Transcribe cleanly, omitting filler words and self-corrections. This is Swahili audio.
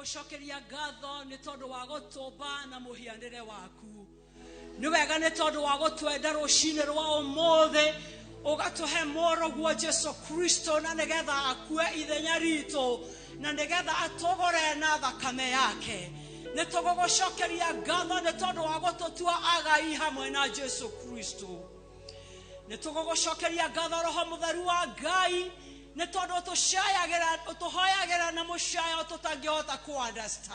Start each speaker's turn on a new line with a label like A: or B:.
A: Shokeria gatho ni tondu wa gutumba na muhianire waku ni wega ni tondu wa gutwenda rucine rwa umuthe ugatuhe moro gwa Jesu Kristo na nigetha akue ithenya ritu na nigetha atogore na thakame yake ni tugugushokeria gatho ni tondu wa gututua agai hamwe na Jesu Kristo ni tugugushokeria gatho roho mutheru wa Ngai ne tondu tuhoyagira na mushaya tutangihota ku understand